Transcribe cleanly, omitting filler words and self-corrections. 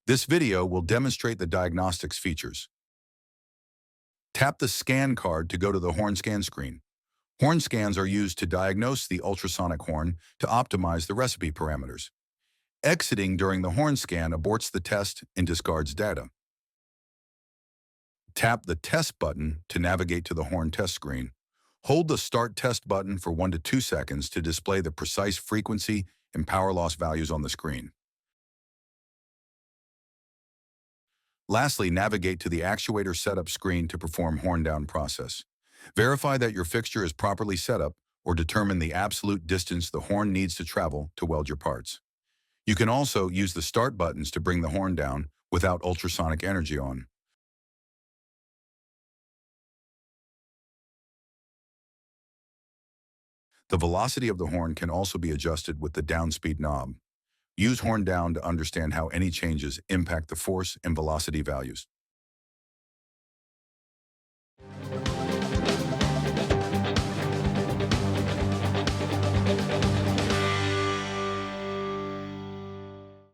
This video will demonstrate the diagnostics features. Tap the scan card to go to the horn scan screen. Horn scans are used to diagnose the ultrasonic horn to optimize the recipe parameters. Exiting during the horn scan aborts the test and discards data. Tap the Test button to navigate to the horn test screen. Hold the Start Test button for 1 to 2 seconds to display the precise frequency and power loss values on the screen. Lastly, navigate to the Actuator setup screen to perform horn down process. Verify that your fixture is properly set up or determine the absolute distance the horn needs to travel to weld your parts. You can also use the Start buttons to bring the horn down without ultrasonic energy on. The velocity of the horn can also be adjusted with the down speed knob. Use horn down to understand how any changes impact the force and velocity values.